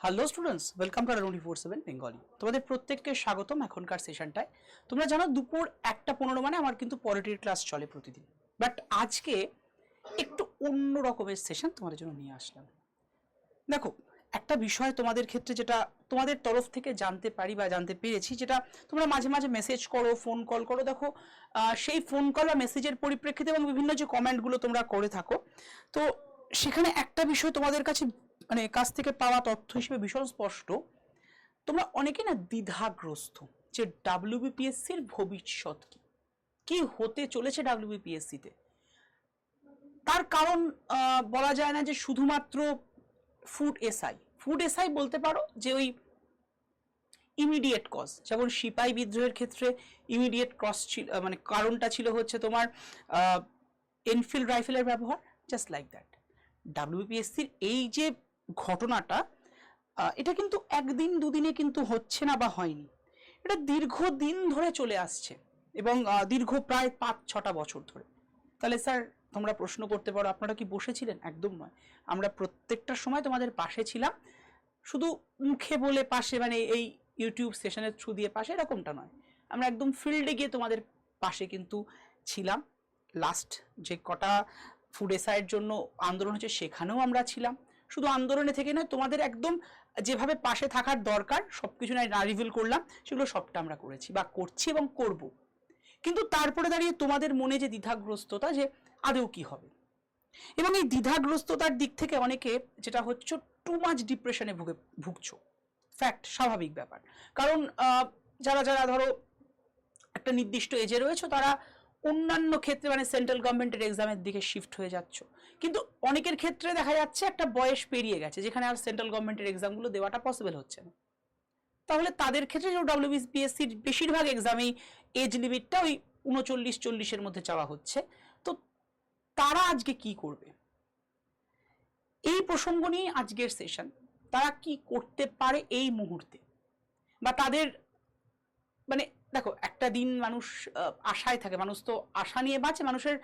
Hello students, welcome to 24/7 Bengali. তোমাদের প্রত্যেককে স্বাগতম এখনকার সেশনটায়। তোমরা জানো দুপুর 1:15 মানে আমার কিন্তু পলিটির ক্লাস চলে প্রতিদিন, বাট আজকে একটু অন্য রকমের সেশন তোমাদের জন্য নিয়ে আসলাম। দেখো, একটা বিষয় তোমাদের ক্ষেত্রে যেটা তোমাদের তরফ থেকে জানতে পারি বা জানতে পেরেছি, যেটা তোমরা মাঝে মাঝে মেসেজ করো, ফোন কল করো, দেখো সেই ফোন কল বা মেসেজের পরিপ্রেক্ষিতে এবং বিভিন্ন যে কমেন্টগুলো তোমরা করে থাকো, তো সেখানে একটা বিষয় তোমাদের কাছে মানে কাছ থেকে পাওয়া তথ্য হিসেবে ভীষণ স্পষ্ট। তোমরা অনেকে না দ্বিধাগ্রস্ত যে ডাব্লিউবিপিএসসির ভবিষ্যৎ কি, কি হতে চলেছে ডাব্লিউবিপিএসসিতে। তার কারণ বলা যায় না যে শুধুমাত্র ফুড এসআই বলতে পারো যে ওই ইমিডিয়েট কজ, যেমন সিপাহী বিদ্রোহের ক্ষেত্রে ইমিডিয়েট কজ ছিল, মানে কারণটা ছিল হচ্ছে তোমার এনফিল্ড রাইফেলের ব্যবহার। জাস্ট লাইক দ্যাট ডাব্লিউবিপিএসসির এই যে ঘটনাটা, এটা কিন্তু একদিন দুদিনে কিন্তু হচ্ছে না বা হয়নি, এটা দীর্ঘদিন ধরে চলে আসছে এবং দীর্ঘ প্রায় 5-6টা বছর ধরে। তাহলে স্যার তোমরা প্রশ্ন করতে পারো, আপনারা কি বসেছিলেন? একদম নয়, আমরা প্রত্যেকটা সময় তোমাদের পাশে ছিলাম। শুধু মুখে বলে পাশে, মানে এই ইউটিউব সেশনের থ্রু দিয়ে পাশে, এরকমটা নয়, আমরা একদম ফিল্ডে গিয়ে তোমাদের পাশে কিন্তু ছিলাম। লাস্ট যে কটা ফুড এসআইয়ের জন্য আন্দোলন হচ্ছে সেখানেও আমরা ছিলাম। শুধু আন্দোলনে থেকে নয়, তোমাদের একদম যেভাবে পাশে থাকার দরকার সব কিছু না রিভিল করলাম, সেগুলো সবটা আমরা করেছি বা করছি এবং করব। কিন্তু তারপরে দাঁড়িয়ে তোমাদের মনে যে দ্বিধাগ্রস্ততা যে আদৌ কি হবে, এবং এই দ্বিধাগ্রস্ততার দিক থেকে অনেকে যেটা হচ্ছে টু মাচ ডিপ্রেশনে ভুগছো। ফ্যাক্ট, স্বাভাবিক ব্যাপার। কারণ যারা যারা ধরো একটা নির্দিষ্ট এজে রয়েছে, তারা অন্যান্য ক্ষেত্রে মানে সেন্ট্রাল গভর্নমেন্টের এক্সামের দিকে শিফট হয়ে যাচ্ছ, কিন্তু অনেকের ক্ষেত্রে দেখা যাচ্ছে একটা বয়স পেরিয়ে গেছে যেখানে আর সেন্ট্রাল গভর্নমেন্টের এক্সামগুলো দেওয়াটা পসিবল হচ্ছে না। তাহলে তাদের ক্ষেত্রে যে ডাব্লিউবিপিএসসির বেশিরভাগ এক্সামেই এজ লিমিটটা ওই 39-40-এর মধ্যে চাওয়া হচ্ছে। তো তারা আজকে কি করবে, এই প্রসঙ্গ নিয়ে আজকের সেশন। তারা কি করতে পারে এই মুহূর্তে, বা তাদের মানে দেখো, একটা দিন মানুষ আশায় থাকে, মানুষ তো আশা নিয়ে বাঁচে, মানুষের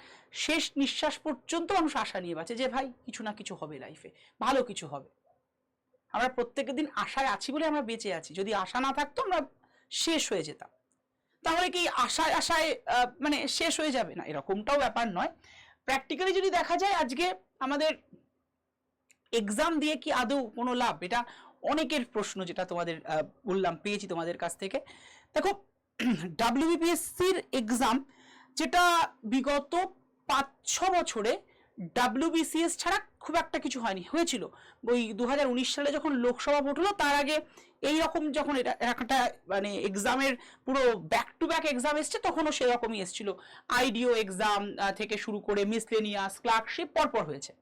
শেষ নিঃশ্বাস পর্যন্ত মানুষ আশা নিয়ে বাঁচে যে ভাই কিছু না কিছু হবে লাইফে, ভালো কিছু হবে। আমরা প্রত্যেকের দিন আশায় আছি বলে আমরা বেঁচে আছি, যদি আশা না থাকতো আমরা শেষ হয়ে যেতাম। তাহলে কি আশায় আশায় মানে শেষ হয়ে যাবে? না, এরকমটাও ব্যাপার নয়। প্র্যাকটিক্যালি যদি দেখা যায়, আজকে আমাদের এক্সাম দিয়ে কি আদৌ কোনো লাভ, এটা অনেকের প্রশ্ন, যেটা তোমাদের বললাম পেয়েছি তোমাদের কাছ থেকে। দেখো, ডাব্লিউবিপিএসসির এক্সাম যেটা বিগত 5-6 বছরে ডাব্লিউবিসিএস ছাড়া খুব একটা কিছু হয়নি, হয়েছিল ওই 2019 সালে যখন লোকসভা ভোট হলো, তার আগে এই রকম যখন এটা একটা মানে এক্সামের পুরো ব্যাক টু ব্যাক এক্সাম এসছে, তখনও সেরকমই এসেছিল। আইডিও এক্সাম থেকে শুরু করে মিসলেনিয়াস, ক্লার্কশিপ পরপর হয়েছে।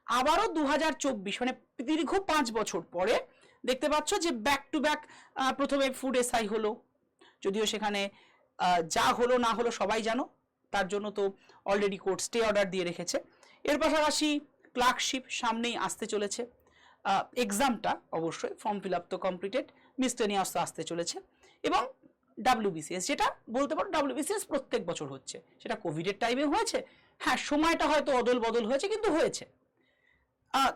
আবারও 2024 মানে দীর্ঘ 5 বছর পরে দেখতে পাচ্ছ যে ব্যাক টু ব্যাক প্রথমে ফুড এসআই হলো, যদিও সেখানে যা হলো না হলো সবাই জানো, তার জন্য তো অলরেডি কোর্ট স্টে অর্ডার দিয়ে রেখেছে। এর পাশাপাশি ক্লার্কশিপ সামনেই আসতে চলেছে, এক্সামটা অবশ্যই ফর্ম ফিল আপ তো কমপ্লিটেড, মিসলেনিয়াস তো আসতে চলেছে, এবং ডাব্লিউবিসিএস, যেটা বলতে পারো ডাব্লিউবিসিএস প্রত্যেক বছর হচ্ছে, সেটা কোভিডের টাইমে হয়েছে, হ্যাঁ সময়টা হয়তো অদল বদল হয়েছে কিন্তু হয়েছে।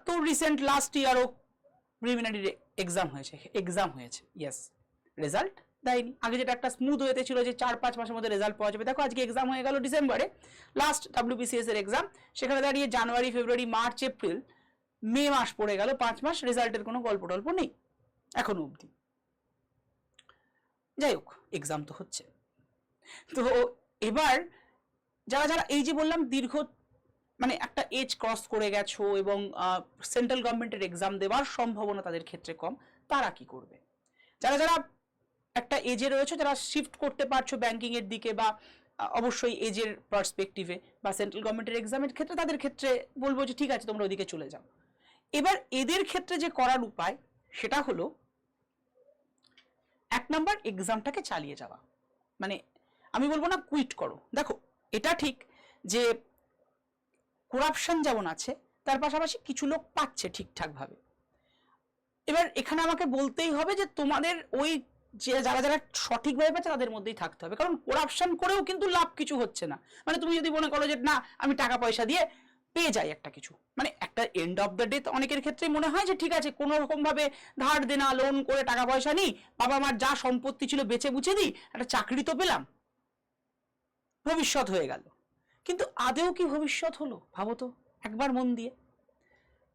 তো রিসেন্ট লাস্ট ইয়ারও প্রিলিমিনারি এক্সাম হয়েছে, ইয়েস, রেজাল্ট দেয়নি। আগে যেটা একটা স্মুথ হয়েতে ছিল যে 4-5 মাসের মধ্যে রেজাল্ট পাওয়া যাবে, দেখো আজকে এক্সাম হয়ে গেল ডিসেম্বরে, লাস্ট ডাব্লিউবিসিএস এর এক্সাম, সেখানে দাঁড়িয়ে জানুয়ারি, ফেব্রুয়ারি, মার্চ, এপ্রিল, মে মাস পড়ে গেল, 5 মাস রেজাল্টের কোনো গল্প টল্প নেই এখনো অবধি। যাই হোক, এক্সাম তো হচ্ছে। তো এবার যারা যারা এই যে বললাম দীর্ঘ মানে একটা এজ ক্রস করে গেছো এবং সেন্ট্রাল গভর্নমেন্টের এক্সাম দেওয়ার সম্ভাবনা তাদের ক্ষেত্রে কম, তারা কি করবে? যারা যারা একটা এজে রয়েছে, যারা শিফট করতে পারছো ব্যাংকিং এর দিকে, বা অবশ্যই এজের পার্সপেক্টিভে বা সেন্ট্রাল গভর্নমেন্টের এক্সামের ক্ষেত্রে, তাদের ক্ষেত্রে বলবো যে ঠিক আছে তোমরা ওদিকে চলে যাও। এবার এদের ক্ষেত্রে যে করার উপায়, সেটা হলো 1 নাম্বার এক্সামটাকে চালিয়ে যাওয়া। মানে আমি বলবো না কুইট করো, দেখো এটা ঠিক যে করাপশন যেমন আছে, তার পাশাপাশি কিছু লোক পাচ্ছে ঠিকঠাকভাবে। এবার এখানে আমাকে বলতেই হবে যে তোমাদের ওই যে যারা যারা সঠিকভাবে পাচ্ছে তাদের মধ্যেই থাকতে হবে, কারণ করাপশন করেও কিন্তু লাভ কিছু হচ্ছে না। মানে তুমি যদি মনে করো যে না আমি টাকা পয়সা দিয়ে পেয়ে যায় একটা কিছু, মানে একটা এন্ড অফ দ্য ডে অনেকের ক্ষেত্রে মনে হয় যে ঠিক আছে কোনো রকম ভাবে ধার দেনা লোন করে টাকা পয়সা নিই, বাবা মার যা সম্পত্তি ছিল বেচে বুঝে দিই, একটা চাকরি তো পেলাম, ভবিষ্যৎ হয়ে গেল। কিন্তু আদেও কি ভবিষ্যৎ হলো ভাবো তো একবার মন দিয়ে।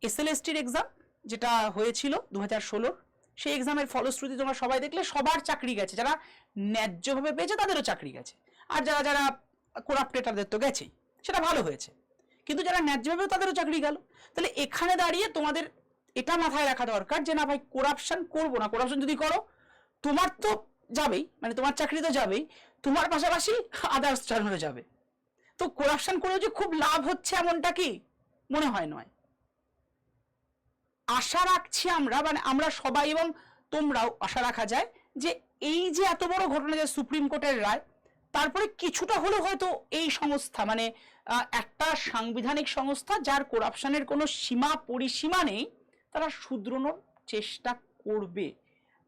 এসএলএসটির এক্সাম যেটা হয়েছিল 2016, সেই এক্সামের ফলশ্রুতি তোমরা সবাই দেখলে, সবার চাকরি গেছে, যারা ন্যায্যভাবে পেয়েছে তাদেরও চাকরি গেছে, আর যারা যারা করাপ্টেড তাদের তো গেছেই, সেটা ভালো হয়েছে, কিন্তু যারা ন্যায্যভাবে তাদেরও চাকরি গেল। তাহলে এখানে দাঁড়িয়ে তোমাদের এটা মাথায় রাখা দরকার যে না ভাই করাপশন করবো না, করাপশন যদি করো তোমার তো যাবেই, মানে তোমার চাকরি তো যাবেই, তোমার পাশাপাশি আদার্স চাকরিও যাবে। তো করাপশন করেও যে খুব লাভ হচ্ছে এমনটা কি মনে হয় নয়। আশা রাখছি আমরা, মানে আমরা সবাই এবং তোমরাও আশা রাখা যায় যে এই যে এত বড় ঘটনা, যে সুপ্রিম কোর্টের রায়, তারপরে কিছুটা হলেও হয়তো এই সংস্থা, মানে একটা সাংবিধানিক সংস্থা যার করাপশনের কোনো সীমা পরিসীমা নেই, তারা শুধরানোর চেষ্টা করবে,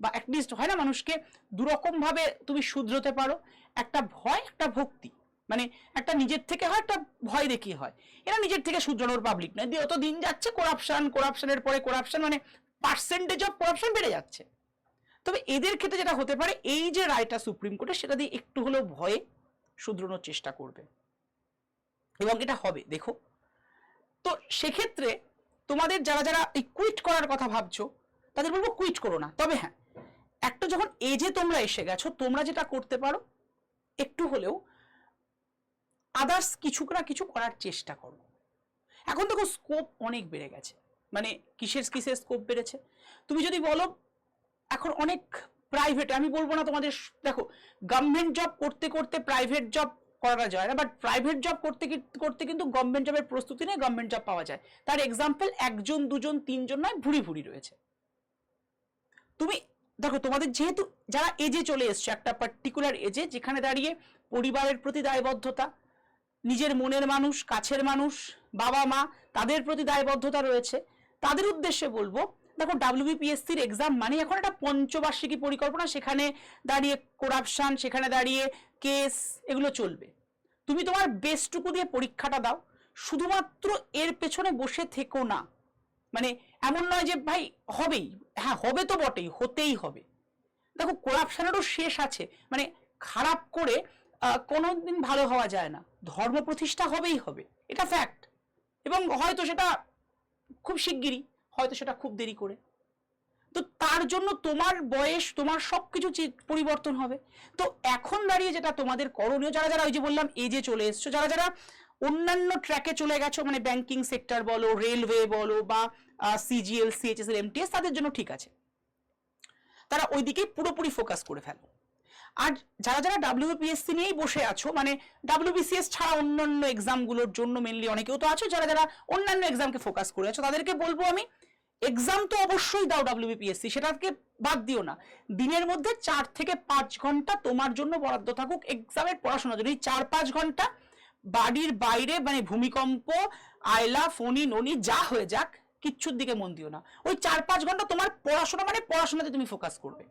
বা অ্যাটলিস্ট হয় না মানুষকে দুরকম ভাবে তুমি শুধরোতে পারো, একটা ভয় একটা ভক্তি, মানে একটা নিজের থেকে হয় একটা ভয় দেখিয়ে হয়, এরা নিজের থেকে শুধরানোর পাবলিক নয়, দিয়ে অত দিন যাচ্ছে করাপশন, করাপশনের পরে করাপশন, মানে পার্সেন্টেজ অফ করাপশন বেড়ে যাচ্ছে। তবে এদের ক্ষেত্রে যেটা হতে পারে, এই যে রায়টা সুপ্রিম কোর্টে, সেটা দিয়ে একটু হলেও ভয়ে শুধরানোর চেষ্টা করবে, এবং এটা হবে দেখো। তো সেক্ষেত্রে তোমাদের যারা যারা এই কুইট করার কথা ভাবছো, তাদের বলবো কুইট করো না। তবে হ্যাঁ, একটা যখন এজে তোমরা এসে গেছো, তোমরা যেটা করতে পারো, একটু হলেও আদার্স কিছু না কিছু করার চেষ্টা করো। এখন দেখো স্কোপ অনেক বেড়ে গেছে, মানে কিসের কিসের স্কোপ বেড়েছে তুমি যদি বলো, এখন অনেক প্রাইভেট, আমি বলবো না তোমাদের, দেখো গভর্নমেন্ট জব করতে করতে প্রাইভেট জব করা যায় না, বাট প্রাইভেট জব করতে করতে কিন্তু গভর্নমেন্ট জবের প্রস্তুতি নিয়ে গভর্নমেন্ট জব পাওয়া যায়। তার এক্সাম্পল একজন দুজন তিনজন নয়, ভুরি ভুরি রয়েছে। তুমি দেখো তোমাদের যেহেতু যারা এজে চলে এসছে, একটা পার্টিকুলার এজে, যেখানে দাঁড়িয়ে পরিবারের প্রতি দায়বদ্ধতা, নিজের মনের মানুষ, কাছের মানুষ, বাবা মা, তাদের প্রতি দায়বদ্ধতা রয়েছে, তাদের উদ্দেশ্যে বলবো, দেখো ডাব্লিউবিপিএসসির এক্সাম মানে এখন একটা পঞ্চবার্ষিকী পরিকল্পনা, সেখানে দাঁড়িয়ে করাপশন, সেখানে দাঁড়িয়ে কেস, এগুলো চলবে। তুমি তোমার বেস্টটুকু দিয়ে পরীক্ষাটা দাও, শুধুমাত্র এর পেছনে বসে থেকো না। মানে এমন নয় যে ভাই হবেই, হ্যাঁ হবে তো বটেই, হতেই হবে। দেখো করাপশনেরও শেষ আছে, মানে খারাপ করে কোনোদিন ভালো হওয়া যায় না, ধর্ম প্রতিষ্ঠা হবেই হবে, এটা ফ্যাক্ট। এবং হয়তো সেটা খুব শিগগিরই, হয়তো সেটা খুব দেরি করে। তো তার জন্য তোমার বয়স, তোমার সবকিছু পরিবর্তন হবে। তো এখন দাঁড়িয়ে যেটা তোমাদের করণীয়, যারা যারা ওই যে বললাম এজে চলে এসছো, যারা যারা অন্যান্য ট্র্যাকে চলে গেছো, মানে ব্যাংকিং সেক্টর বলো, রেলওয়ে বলো, বা সিজিএল, সিএইচএসএল, এমটিএস, তাদের জন্য ঠিক আছে, তারা ওইদিকে পুরোপুরি ফোকাস করে ফেলো। আর যারা যারা ডাব্লিউবিপিএসসি নিয়েই বসে আছো, মানে ডাব্লিউবিসিএস ছাড়া অন্যান্য এক্সামগুলোর জন্য মেনলি অনেকেও তো আছো, যারা যারা অন্যান্য এক্সামকে ফোকাস করে আছো, তাদেরকে বলবো আমি, এক্সাম তো অবশ্যই দাও ডাব্লিউবিপিএসসি, সেটাকে বাদ দিও না। দিনের মধ্যে 4 থেকে 5 ঘন্টা তোমার জন্য বরাদ্দ থাকুক এক্সামের পড়াশোনার জন্য। এই 4-5 ঘন্টা বাড়ির বাইরে, মানে ভূমিকম্প, আয়লা, ফণি, ননি যা হয়ে যাক, কিচ্ছুর দিকে মন দিও না। ওই 4-5 ঘন্টা তোমার পড়াশোনা, মানে পড়াশোনাতে তুমি ফোকাস করবে।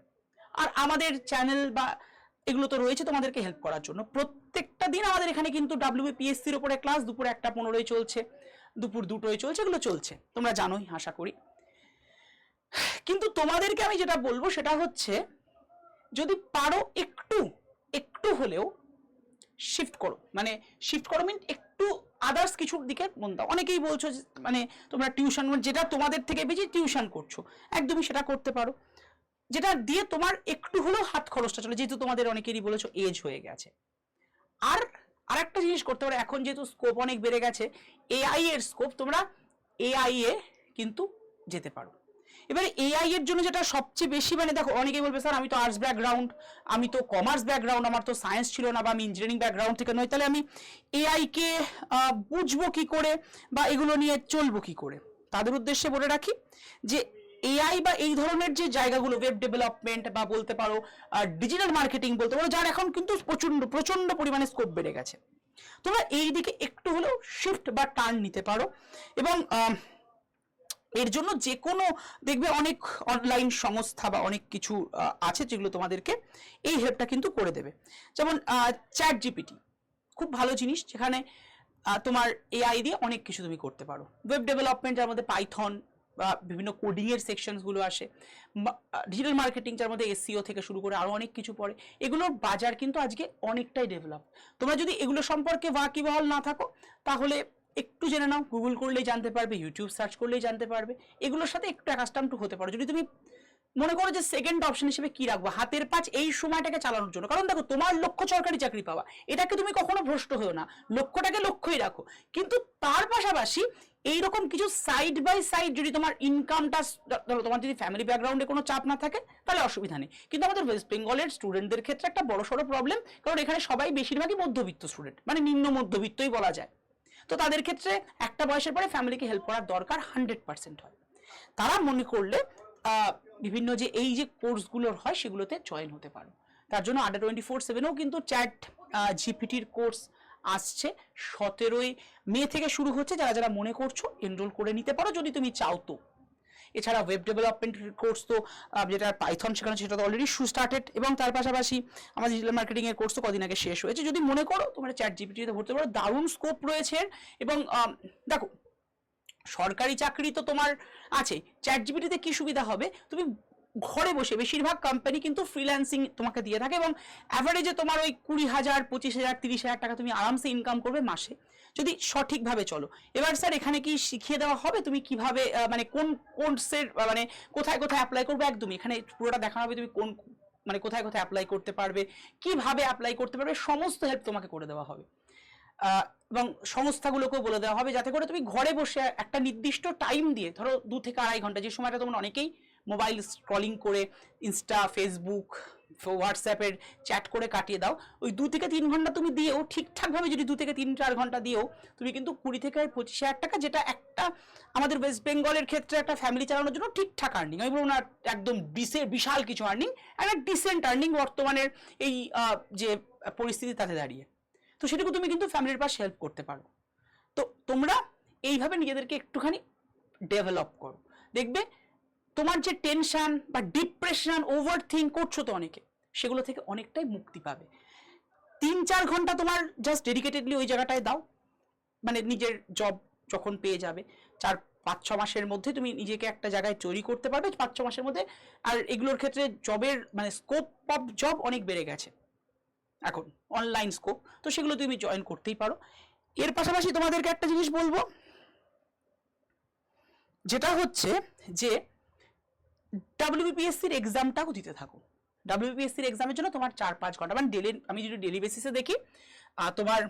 আর আমাদের চ্যানেল বা এগুলো তো রয়েছে তোমাদেরকে হেল্প করার জন্য। প্রত্যেকটা দিন আমাদের এখানে কিন্তু ডাব্লিউবিপিএসসির উপরে ক্লাস দুপুরে 1:15 চলছে, দুপুর 2টোয় চলছে, এগুলো চলছে, তোমরা জানোই আশা করি। কিন্তু তোমাদেরকে আমি যেটা বলবো সেটা হচ্ছে, যদি পারো একটু একটু হলেও শিফট করো, মানে শিফট করো মিন একটু আদার্স কিছুর দিকে মন দাও। অনেকেই বলছো মানে তোমরা টিউশন, যেটা তোমাদের থেকে বেশি টিউশন করছো, একদমই সেটা করতে পারো, যেটা দিয়ে তোমার একটু হলেও হাত খরচটা চলে, যেহেতু তোমাদের অনেকেরই বলেছো এজ হয়ে গেছে। আর আরেকটা জিনিস করতে পারো, এখন যেহেতু স্কোপ অনেক বেড়ে গেছে, এআই এর স্কোপ, তোমরা এআই এ কিন্তু যেতে পারো। এবারে এআই এর জন্য যেটা সবচেয়ে বেশি, মানে দেখো অনেকেই বলবে স্যার আমি তো আর্টস ব্যাকগ্রাউন্ড, আমি তো কমার্স ব্যাকগ্রাউন্ড, আমার তো সায়েন্স ছিল না, বা আমি ইঞ্জিনিয়ারিং ব্যাকগ্রাউন্ড থেকে নয়, তাহলে আমি এআই কে বুঝবো কি করে, বা এগুলো নিয়ে চলবো কি করে। তাদের উদ্দেশ্যে বলে রাখি যে এআই বা এই ধরনের যে জায়গাগুলো, ওয়েব ডেভেলপমেন্ট বা বলতে পারো ডিজিটাল মার্কেটিং বলতে পারো, যার এখন কিন্তু প্রচন্ড পরিমাণে স্কোপ বেড়ে গেছে, তোমরা এই দিকে একটু হলেও শিফট বা টার্ন নিতে পারো। এবং এর জন্য যে কোনো দেখবে অনেক অনলাইন সংস্থা বা অনেক কিছু আছে যেগুলো তোমাদেরকে এই হেল্পটা কিন্তু করে দেবে। যেমন চ্যাট জিপিটি খুব ভালো জিনিস, যেখানে তোমার এআই দিয়ে অনেক কিছু তুমি করতে পারো। ওয়েব ডেভেলপমেন্ট, যার মধ্যে পাইথন বা বিভিন্ন কোডিং এর সেকশনসগুলো আসে, ডিজিটাল মার্কেটিং যার মধ্যে এসইও থেকে শুরু করে আরো অনেক কিছু পড়ে, এগুলোর বাজার কিন্তু আজকে অনেকটাই ডেভেলপ। তোমরা যদি এগুলো সম্পর্কে ওয়াকিবহাল না থাকো তাহলে একটু জেনে নাও, গুগল করলেই জানতে পারবে, ইউটিউব সার্চ করলেই জানতে পারবে, এগুলোর সাথে একটু অ্যাকাস্টাম টু হতে পারো। যদি তুমি মনে করো যে সেকেন্ড অপশন হিসেবে কি রাখবো, হাতের পাঁচ এই সময়টাকে চালানোর জন্য, কারণ দেখো তোমার লক্ষ্য সরকারি চাকরি পাওয়া, এটাকে তুমি কখনো ভ্রষ্ট হয়েও না, লক্ষ্যটাকে লক্ষ্যই রাখো, কিন্তু তার পাশাপাশি এইরকম কিছু সাইড বাই সাইড যদি তোমার ইনকামটা, ধরো তোমার যদি ফ্যামিলি ব্যাকগ্রাউন্ডে কোনো চাপ না থাকে তাহলে অসুবিধা নেই, কিন্তু আমাদের ওয়েস্ট বেঙ্গলের স্টুডেন্টদের ক্ষেত্রে একটা বড় সড়ো প্রবলেম, কারণ এখানে সবাই বেশিরভাগই মধ্যবিত্ত স্টুডেন্ট, মানে নিম্ন মধ্যবিত্তই বলা যায়। তো তাদের ক্ষেত্রে একটা বয়সের পরে ফ্যামিলিকে হেল্প করার দরকার 100% হয়। তারা মনে করলে বিভিন্ন যে এই যে কোর্সগুলোর হয় সেগুলোতে জয়েন হতে পারো। তার জন্য আন্ডার 24/7-ও কিন্তু চ্যাট জিপিটির কোর্স আসছে, 17ই মে থেকে শুরু হচ্ছে। যারা যারা মনে করছো এনরোল করে নিতে পারো যদি তুমি চাও তো। এছাড়া ওয়েব ডেভেলপমেন্ট কোর্স তো যেটা পাইথন শেখানো সেটা তো অলরেডি স্টার্টেড, এবং তার পাশাপাশি আমাদের ডিজিটাল মার্কেটিং এর কোর্স তো কদিন আগে শেষ হয়েছে। যদি মনে করো তোমরা চ্যাট জিপিটিতে ভর্তি পারো, দারুণ স্কোপ রয়েছে। এবং দেখো সরকারি চাকরি তো তোমার আছে, চ্যাট জিপিটিতে কি সুবিধা হবে, তুমি ঘরে বসে, বেশিরভাগ কোম্পানি কিন্তু ফ্রিল্যান্সিং তোমাকে দিয়ে থাকে, এবং অ্যাভারেজে তোমার ওই 20,000, 25,000, 30,000 টাকা তুমি আরামসে ইনকাম করবে মাসে, যদি সঠিকভাবে চলো। এবার স্যার এখানে কি শিখিয়ে দেওয়া হবে তুমি কিভাবে মানে কোন কোর্সের মানে কোথায় কোথায় অ্যাপ্লাই করবে, একদমই এখানে পুরোটা দেখানো হবে, তুমি কোন মানে কোথায় কোথায় অ্যাপ্লাই করতে পারবে, কিভাবে অ্যাপ্লাই করতে পারবে, সমস্ত হেল্প তোমাকে করে দেওয়া হবে। এবং সংস্থাগুলোকেও বলে দেওয়া হবে যাতে করে তুমি ঘরে বসে একটা নির্দিষ্ট টাইম দিয়ে, ধরো 2 থেকে 2.5 ঘন্টা, যে সময়টা তোমরা অনেকেই মোবাইল স্ক্রলিং করে ইনস্টা, ফেসবুক, হোয়াটসঅ্যাপের চ্যাট করে কাটিয়ে দাও, ওই 2 থেকে 3 ঘন্টা তুমি দিয়েও ঠিকঠাকভাবে যদি 2 থেকে 3-4 ঘন্টা দিয়েও তুমি কিন্তু 20 থেকে 25,000 টাকা, যেটা একটা আমাদের ওয়েস্ট বেঙ্গলের ক্ষেত্রে একটা ফ্যামিলি চালানোর জন্য ঠিকঠাক আর্নিং, আমি বলবো না একদম বিশাল কিছু আর্নিং, একটা ডিসেন্ট আর্নিং বর্তমানের এই যে পরিস্থিতি তাতে দাঁড়িয়ে। তো সেটুকু তুমি কিন্তু ফ্যামিলির পাশে হেল্প করতে পারো। তো তোমরা এইভাবে নিজেদেরকে একটুখানি ডেভেলপ করো, দেখবে তোমার যে টেনশন বা ডিপ্রেশন, ওভার থিঙ্ক করছো তো অনেকে, সেগুলো থেকে অনেকটাই মুক্তি পাবে। 3-4 ঘন্টা তোমার জাস্ট ডেডিকেটেডলি ওই জায়গাটায় দাও, মানে নিজের জব যখন পেয়ে যাবে 4-5-6 মাসের মধ্যে তুমি নিজেকে একটা জায়গায় তৈরি করতে পারবে, 5-6 মাসের মধ্যে। আর এগুলোর ক্ষেত্রে জবের মানে স্কোপ অফ জব অনেক বেড়ে গেছে এখন, অনলাইন স্কোপ, তো সেগুলো তুমি জয়েন করতেই পারো। এর পাশাপাশি তোমাদেরকে একটা জিনিস বলবো, যেটা হচ্ছে যে ডাব্লিউবিপিএসসির এক্সামটাও দিতে থাকো। ডাব্লিউবিপিএসসির এক্সামের জন্য তোমার 4-5 ঘন্টা, মানে ডেলি, আমি যদি ডেলি বেসিসে দেখি, তোমার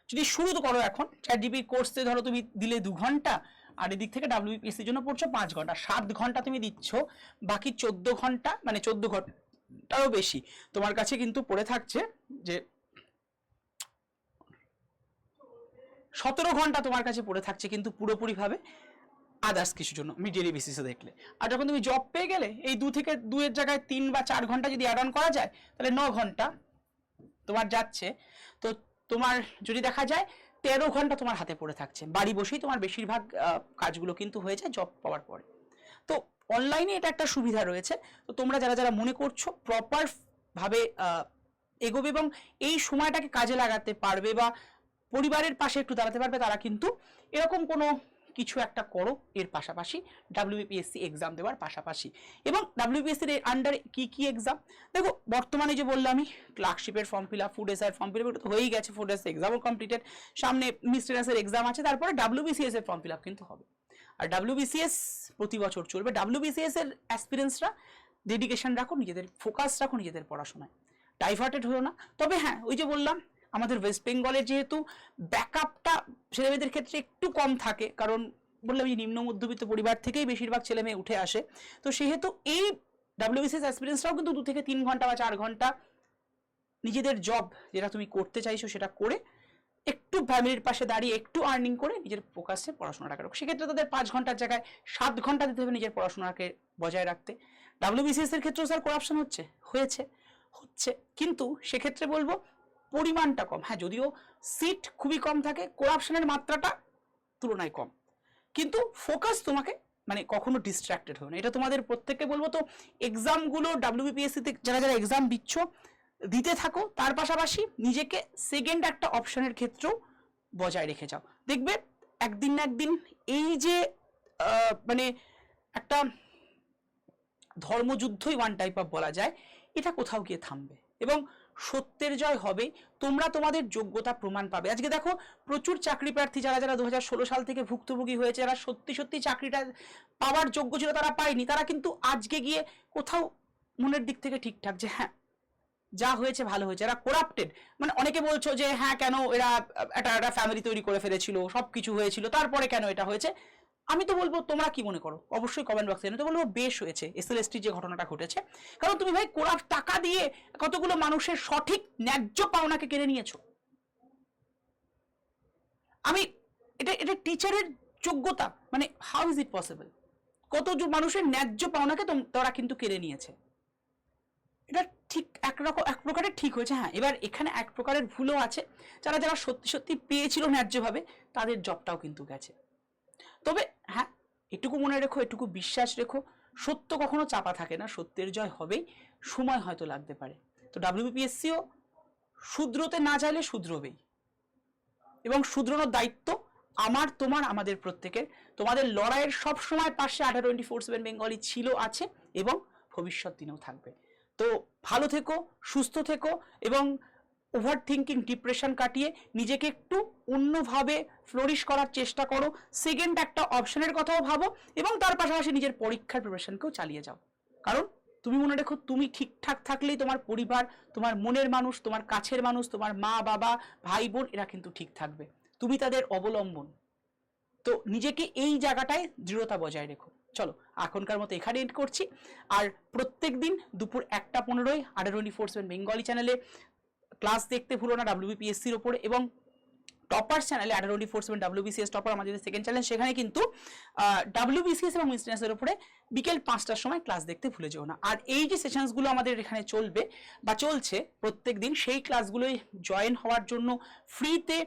যদি শুরু তো করো এখন চ্যাট জিপিটি কোর্সে, ধরো তুমি দিলে 2 ঘন্টা, আর এদিক থেকে ডাব্লিউবিপিএসসির জন্য পড়ছো 5 ঘন্টা, 7 ঘন্টা তুমি দিচ্ছ, বাকি 14 ঘন্টা, মানে 14 ঘন্টারও বেশি তোমার কাছে কিন্তু পড়ে থাকছে, যে 17 ঘন্টা তোমার কাছে পড়ে থাকছে কিন্তু পুরোপুরিভাবে আদার্স কিছুর জন্য, আমি ডেলি বেসিসে দেখলে। আর যখন তুমি জব পেয়ে গেলে, এই 2 থেকে 2 এর জায়গায় 3 বা 4 ঘন্টা যদি অ্যাড অন করা যায়, তাহলে 9 ঘন্টা তোমার যাচ্ছে। তো তোমার যদি দেখা যায় 13 ঘন্টা তোমার হাতে পড়ে থাকছে, বাড়ি বসেই তোমার বেশিরভাগ কাজগুলো কিন্তু হয়ে যায় জব পাওয়ার পরে। তো অনলাইনে এটা একটা সুবিধা রয়েছে। তো তোমরা যারা যারা মনে করছো প্রপার ভাবে এগোবে এবং এই সময়টাকে কাজে লাগাতে পারবে বা পরিবারের পাশে একটু দাঁড়াতে পারবে, তারা কিন্তু এরকম কোনো কিছু একটা করো এর পাশাপাশি, ডাব্লিউবিপিএসসি এক্সাম দেওয়ার পাশাপাশি। এবং ডাব্লিউবিপিএসসির আন্ডারে কি কি এক্সাম, দেখো বর্তমানে যে বললাম আমি, ক্লার্কশিপের ফর্ম ফিল আপ, ফুড এসআইয়ের ফর্ম ফিল আপ তো হয়েই গেছে, ফুড এসআই এক্সামও কমপ্লিটেড, সামনে মিস্টেরিয়াসের এক্সাম আছে, তারপরে ডাব্লিউবিসিএস এর ফর্ম ফিল আপ কিন্তু হবে। আর ডাব্লিউবিসিএস প্রতি বছর চলবে। ডাব্লিউবিসিএস এর অ্যাসপিরেন্টসরা ডেডিকেশন রাখো, নিজেদের ফোকাস রাখো নিজেদের পড়াশোনায়, ডাইভার্টেড হলো না। তবে হ্যাঁ, ওই যে বললাম আমাদের ওয়েস্ট বেঙ্গলের যেহেতু ব্যাকআপটা ছেলেমেয়েদের ক্ষেত্রে একটু কম থাকে, কারণ বললাম এই নিম্ন মধ্যবিত্ত পরিবার থেকেই বেশিরভাগ ছেলে মেয়ে উঠে আসে, তো সেহেতু এই ডাব্লিউবিসিএস অ্যাসপিরেন্টসরাও কিন্তু 2 থেকে 3 ঘন্টা বা 4 ঘন্টা নিজেদের জব যেটা তুমি করতে চাইছো সেটা করে, একটু ফ্যামিলির পাশে দাঁড়িয়ে একটু আর্নিং করে নিজের ফোকাসে পড়াশোনাটা করো। সেক্ষেত্রে তাদের 5 ঘন্টার জায়গায় 7 ঘন্টা দিতে হবে নিজের পড়াশোনাকে বজায় রাখতে। ডাব্লিউবিসিএস এর ক্ষেত্রেও স্যার করাপশন হচ্ছে, কিন্তু সেক্ষেত্রে বলবো পরিমাণটা কম। হ্যাঁ, যদিও সিট খুবই কম থাকে, করাপশনের মাত্রাটা তুলনায় কম, কিন্তু ফোকাস তোমাকে মানে কখনো ডিস্ট্রাক্টেড হবে না, এটা তোমাদের প্রত্যেককে বলবো। তো এক্সামগুলো ডাব্লিউবিপিএসসিতে যারা যারা এক্সাম দিচ্ছ, দিতে থাকো, তার পাশাপাশি নিজেকে সেকেন্ড একটা অপশনের ক্ষেত্রেও বজায় রেখে যাও। দেখবে একদিন না একদিন এই যে মানে একটা ধর্মযুদ্ধই ওয়ান টাইপ অফ বলা যায়, এটা কোথাও গিয়ে থামবে এবং সত্যের জয় হবে। তোমরা তোমাদের যোগ্যতা প্রমাণ পাবে। আজকে দেখো প্রচুর চাকরি প্রার্থী যারা যারা 2016 সাল থেকে ভুক্তভোগী হয়েছে, যারা সত্যি সত্যি চাকরিটা পাওয়ার যোগ্য ছিল তারা পায়নি, তারা কিন্তু আজকে গিয়ে কোথাও মনের দিক থেকে ঠিকঠাক যে হ্যাঁ যা হয়েছে ভালো হয়েছে। এরা করাপ্টেড, মানে অনেকে বলছো যে হ্যাঁ কেন এরা একটা ফ্যামিলি তৈরি করে ফেলেছিল, সবকিছু হয়েছিল, তারপরে কেন এটা হয়েছে। আমি তো বলবো তোমরা কি মনে করো অবশ্যই কমেন্ট বক্সে। আমি তো বলবো বেশ হয়েছে এসএলএসটি যে ঘটনাটা ঘটেছে, কারণ তুমি ভাই কোরাপ টাকা দিয়ে কতগুলো মানুষের সঠিক ন্যায্য পাওনাকে কেড়ে নিয়েছো। আমি এটা এটা টিচারের যোগ্যতা, মানে হাউ ইজ ইট পসিবল? কত মানুষের ন্যায্য পাওনাকে তারা কিন্তু কেড়ে নিয়েছে। এটা ঠিক এক প্রকারের ঠিক হয়েছে। হ্যাঁ, এবার এখানে এক প্রকারের ভুলও আছে, যারা যারা সত্যি সত্যি পেয়েছিল ন্যায্যভাবে তাদের জবটাও কিন্তু গেছে। তবে হ্যাঁ, এটুকু মনে রেখো, এটুকু বিশ্বাস রেখো, সত্য কখনো চাপা থাকে না, সত্যের জয় হবেই, সময় হয়তো লাগতে পারে। তো ডাব্লিউবিপিএসসিও শুধরোতে না চাইলে শুধরবেই, এবং শুধরানোর দায়িত্ব আমার, তোমার, আমাদের প্রত্যেকের। তোমাদের লড়াইয়ের সব সময় পাশে 24/7 বেঙ্গলি ছিল, আছে এবং ভবিষ্যৎ দিনেও থাকবে। তো ভালো থেকো, সুস্থ থেকো এবং ওভার থিঙ্কিং, ডিপ্রেশন কাটিয়ে নিজেকে একটু অন্যভাবে ফ্লোরিশ করার চেষ্টা করো। সেকেন্ড একটা অপশনের কথাও ভাবো এবং তার পাশাপাশি নিজের পরীক্ষার প্রিপারেশনকেও চালিয়ে যাও। কারণ তুমি মনে রেখো, তুমি ঠিকঠাক থাকলেই তোমার পরিবার, তোমার মনের মানুষ, তোমার কাছের মানুষ, তোমার মা বাবা ভাই বোন এরা কিন্তু ঠিক থাকবে। তুমি তাদের অবলম্বন। তো নিজেকে এই জায়গাটায় দৃঢ়তা বজায় রেখো। চলো এখনকার মতো এখানে এন্ড করছি। আর প্রত্যেক দিন দুপুর 1:15 24/7 বেঙ্গলি চ্যানেলে ক্লাস দেখতে ভুলো না ডাব্লিউবিপিএসসির ওপরে, এবং টপার চ্যানেলে 24/7 ডাব্লিউবিসিএস টপার আমাদের সেকেন্ড চ্যানেল, সেখানে কিন্তু ডাব্লিউবিসিএস এবং মিসটেন্সের উপরে বিকেল 5টার সময় ক্লাস দেখতে ভুলে যেও না। আর এই যে সেশনসগুলো আমাদের এখানে চলবে বা চলছে প্রত্যেক দিন, সেই ক্লাসগুলোই জয়েন হওয়ার জন্য ফ্রিতে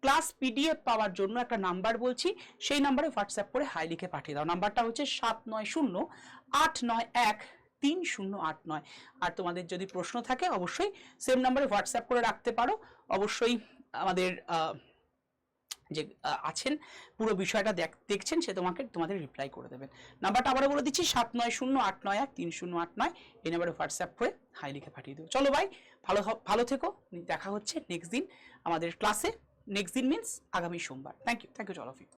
ক্লাস পিডিএফ পাওয়ার জন্য একটা নাম্বার বলছি, সেই নাম্বারে হোয়াটসঅ্যাপ করে হাই লিখে পাঠিয়ে দাও। নাম্বারটা হচ্ছে 7908913089। আর তোমাদের যদি প্রশ্ন থাকে অবশ্যই সেম নাম্বারে হোয়াটসঅ্যাপ করে রাখতে পারো। অবশ্যই আমাদের যে আছেন পুরো বিষয়টা দেখছেন, সে তোমাদের রিপ্লাই করে দেবেন। নাম্বারটা আবারও বলে দিচ্ছি 7908913089। এই নাম্বারে হোয়াটসঅ্যাপ করে হাই লিখে পাঠিয়ে দেবো। চলো ভাই, ভালো থেকো, দেখা হচ্ছে নেক্সট দিন আমাদের ক্লাসে। নেক্সট দিন মিনস আগামী সোমবার। Thank you all of you.